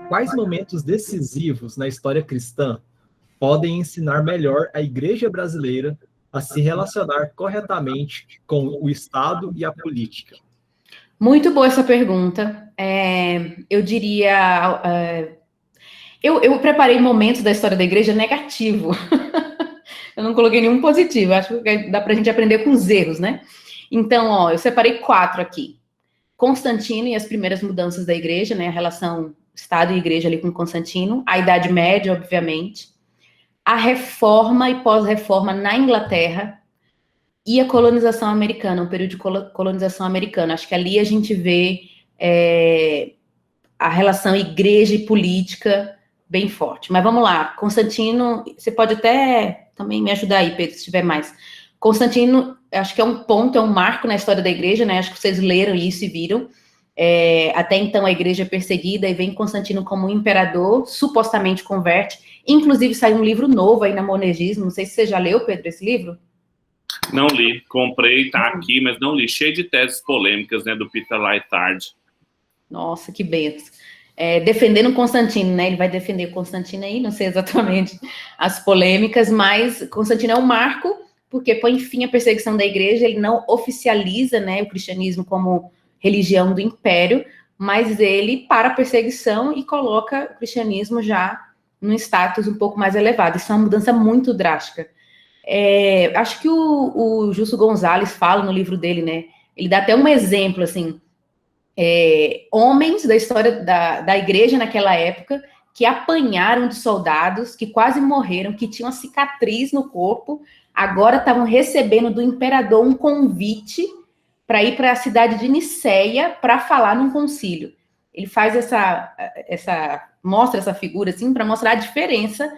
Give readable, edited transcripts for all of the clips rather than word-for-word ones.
Quais momentos decisivos na história cristã podem ensinar melhor a igreja brasileira a se relacionar corretamente com o Estado e a política? Muito boa essa pergunta. Eu diria... Eu preparei momentos da história da igreja negativo. Eu não coloquei nenhum positivo. Acho que dá para a gente aprender com os erros, né? Então, eu separei 4 aqui. Constantino e as primeiras mudanças da igreja, né? A relação Estado e igreja ali com Constantino. A Idade Média, obviamente. A reforma e pós-reforma na Inglaterra. E a colonização americana, o período de colonização americana. Acho que ali a gente vê a relação igreja e política bem forte. Mas vamos lá, Constantino, você pode até também me ajudar aí, Pedro, se tiver mais. Constantino, acho que é um ponto, é um marco na história da igreja, né? Acho que vocês leram isso e viram. Até então a igreja é perseguida e vem Constantino como imperador, supostamente converte. Inclusive saiu um livro novo aí na Monegismo, não sei se você já leu, Pedro, esse livro? Não li, comprei, tá aqui, mas não li. Cheio de teses polêmicas, né, do Peter Lytard. Nossa, que benção. Defendendo Constantino, né? Ele vai defender Constantino aí, não sei exatamente as polêmicas, mas Constantino é um marco, porque põe fim à perseguição da igreja, ele não oficializa, né, o cristianismo como religião do império, mas ele para a perseguição e coloca o cristianismo já num status um pouco mais elevado. Isso é uma mudança muito drástica. Acho que o Justo Gonzalez fala no livro dele, né? Ele dá até um exemplo, assim, homens da história da igreja naquela época que apanharam de soldados, que quase morreram, que tinham uma cicatriz no corpo, agora estavam recebendo do imperador um convite para ir para a cidade de Niceia para falar num concílio. Ele faz mostra essa figura assim para mostrar a diferença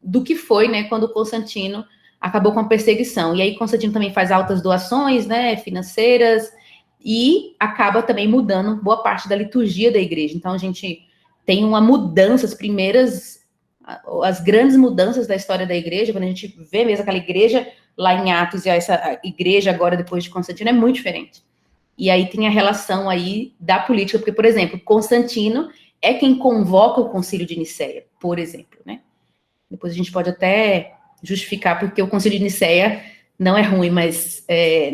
do que foi, né, quando Constantino acabou com a perseguição. E aí Constantino também faz altas doações, né, financeiras, e acaba também mudando boa parte da liturgia da igreja. Então, a gente tem uma mudança, as grandes mudanças da história da igreja, quando a gente vê mesmo aquela igreja lá em Atos e essa igreja agora, depois de Constantino, é muito diferente. E aí tem a relação aí da política, porque, por exemplo, Constantino é quem convoca o concílio de Niceia, por exemplo, né? Depois a gente pode até justificar porque o concílio de Niceia não é ruim, mas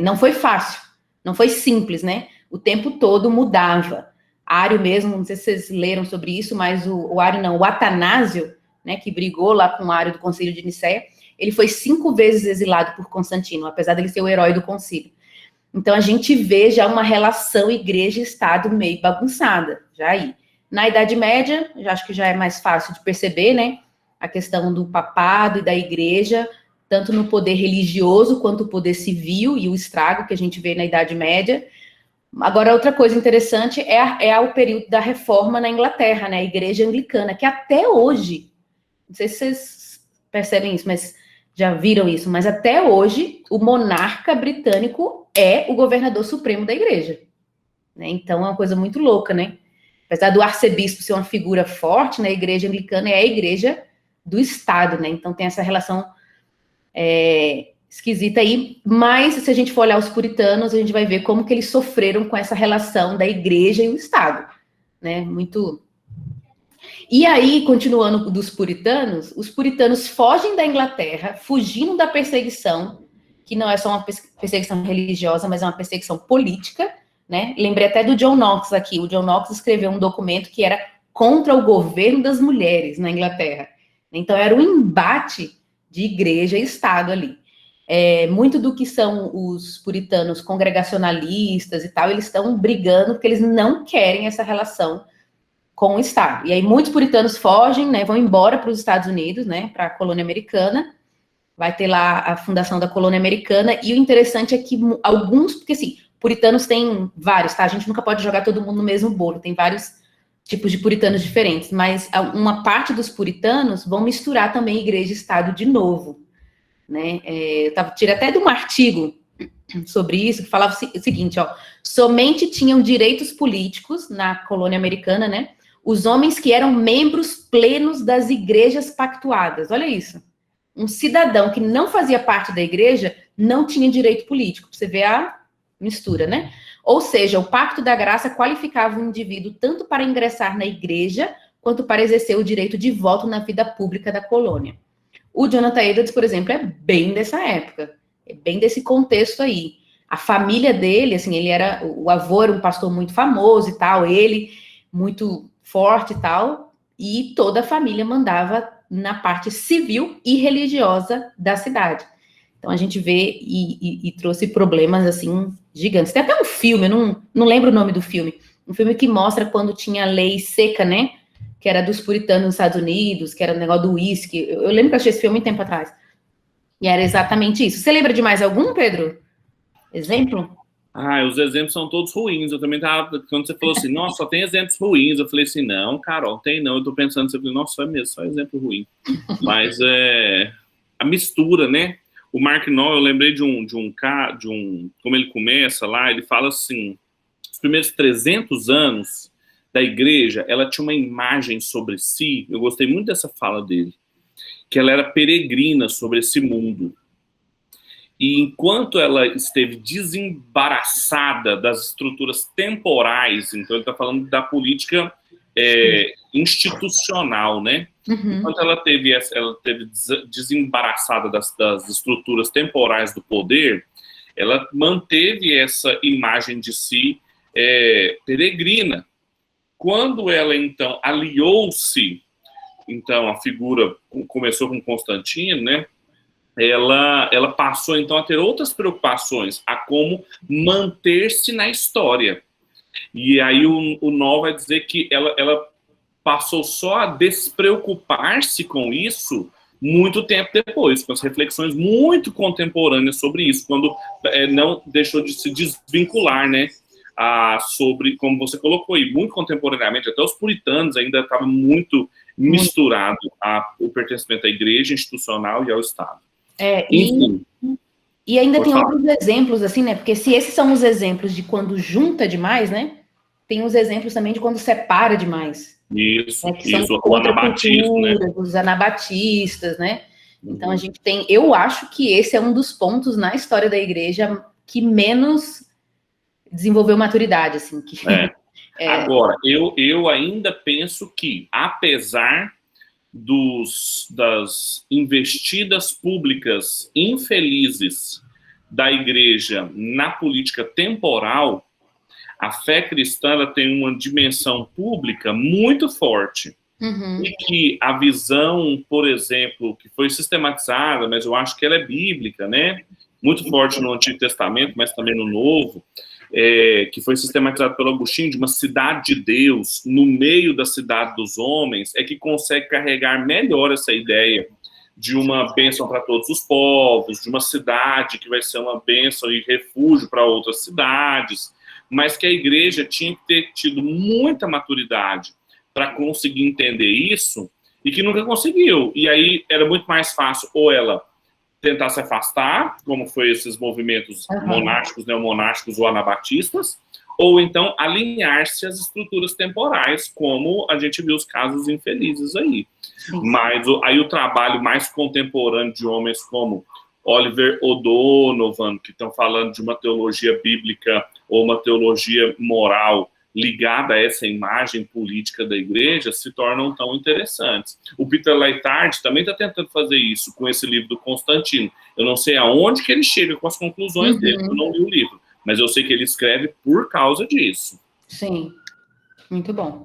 não foi fácil. Não foi simples, né? O tempo todo mudava. Ário mesmo, não sei se vocês leram sobre isso, mas o Atanásio, né, que brigou lá com o Ário do Concílio de Niceia, ele foi 5 vezes exilado por Constantino, apesar dele ser o herói do concílio. Então, a gente vê já uma relação igreja e Estado meio bagunçada, já aí. Na Idade Média, acho que já é mais fácil de perceber, né, a questão do papado e da igreja, tanto no poder religioso quanto o poder civil e o estrago que a gente vê na Idade Média. Agora, outra coisa interessante é o período da reforma na Inglaterra, né? A igreja anglicana, que até hoje, não sei se vocês percebem isso, mas já viram isso, mas até hoje o monarca britânico é o governador supremo da igreja, né? Então, é uma coisa muito louca, né? Apesar do arcebispo ser uma figura forte, né? A igreja anglicana é a igreja do Estado, né? Então, tem essa relação esquisita aí, mas se a gente for olhar os puritanos, a gente vai ver como que eles sofreram com essa relação da igreja e o Estado, né, muito... E aí, continuando dos puritanos, os puritanos fogem da Inglaterra, fugindo da perseguição, que não é só uma perseguição religiosa, mas é uma perseguição política, né, lembrei até do John Knox aqui, o John Knox escreveu um documento que era contra o governo das mulheres na Inglaterra, então era um embate de igreja e Estado ali. Muito do que são os puritanos congregacionalistas e tal, eles estão brigando porque eles não querem essa relação com o Estado. E aí muitos puritanos fogem, né, vão embora para os Estados Unidos, né, para a colônia americana, vai ter lá a fundação da colônia americana, e o interessante é que alguns, porque assim, puritanos tem vários, tá? A gente nunca pode jogar todo mundo no mesmo bolo, tem vários tipos de puritanos diferentes, mas uma parte dos puritanos vão misturar também igreja e Estado de novo, né? Tirei até de um artigo sobre isso, que falava o seguinte, ó, somente tinham direitos políticos na colônia americana, né? Os homens que eram membros plenos das igrejas pactuadas, olha isso. Um cidadão que não fazia parte da igreja não tinha direito político, você vê a mistura, né? Ou seja, o pacto da graça qualificava o indivíduo tanto para ingressar na igreja quanto para exercer o direito de voto na vida pública da colônia. O Jonathan Edwards, por exemplo, é bem dessa época, é bem desse contexto aí. A família dele, assim, o avô era um pastor muito famoso e tal, ele muito forte e tal, e toda a família mandava na parte civil e religiosa da cidade. Então a gente vê e trouxe problemas, assim, gigantes. Tem até um filme, eu não lembro o nome do filme, um filme que mostra quando tinha lei seca, né, que era dos puritanos nos Estados Unidos, que era o negócio do uísque. Eu lembro que eu achei esse filme muito tempo atrás. E era exatamente isso. Você lembra de mais algum, Pedro? Exemplo? Os exemplos são todos ruins. Eu também tava, quando você falou assim, nossa, só tem exemplos ruins, eu falei assim, não, Carol, tem não. Eu tô pensando, você falou, nossa, só é mesmo, só exemplo ruim. Mas a mistura, né? O Mark Noll, eu lembrei de um como ele começa lá, ele fala assim, os primeiros 300 anos da igreja, ela tinha uma imagem sobre si, eu gostei muito dessa fala dele, que ela era peregrina sobre esse mundo. E enquanto ela esteve desembaraçada das estruturas temporais, então ele está falando da política institucional, né? Uhum. Enquanto ela teve desembaraçada das estruturas temporais do poder, ela manteve essa imagem de si peregrina. Quando ela, então, aliou-se, então, a figura começou com Constantino, né? Ela passou, então, a ter outras preocupações, a como manter-se na história. E aí o Noll vai dizer que ela passou só a despreocupar-se com isso muito tempo depois, com as reflexões muito contemporâneas sobre isso, quando não deixou de se desvincular, né? Sobre, como você colocou aí, muito contemporaneamente, até os puritanos ainda estavam muito misturado o pertencimento à igreja institucional e ao Estado. Enfim. E ainda tem outros exemplos, assim, né? Porque se esses são os exemplos de quando junta demais, né? Tem os exemplos também de quando separa demais. Isso, né? Que são o anabatismo, né? Os anabatistas, né? Então a gente tem, eu acho que esse é um dos pontos na história da igreja que menos desenvolveu maturidade, assim. Agora, eu ainda penso que, apesar das investidas públicas infelizes da igreja na política temporal, a fé cristã ela tem uma dimensão pública muito forte. Uhum. E que a visão, por exemplo, que foi sistematizada, mas eu acho que ela é bíblica, né? Muito forte no Antigo Testamento, mas também no Novo, que foi sistematizado pelo Agostinho, de uma cidade de Deus no meio da cidade dos homens, é que consegue carregar melhor essa ideia de uma bênção para todos os povos, de uma cidade que vai ser uma bênção e refúgio para outras cidades, mas que a igreja tinha que ter tido muita maturidade para conseguir entender isso, e que nunca conseguiu. E aí era muito mais fácil ou ela tentar se afastar, como foi esses movimentos monásticos, neomonásticos ou anabatistas, ou então alinhar-se às estruturas temporais, como a gente viu os casos infelizes aí. Sim. Mas aí o trabalho mais contemporâneo de homens como Oliver O'Donovan, que estão falando de uma teologia bíblica ou uma teologia moral ligada a essa imagem política da igreja, se tornam tão interessantes. O Peter Leitard também está tentando fazer isso com esse livro do Constantino. Eu não sei aonde que ele chega com as conclusões dele, eu não li o livro, mas eu sei que ele escreve por causa disso. Sim, muito bom.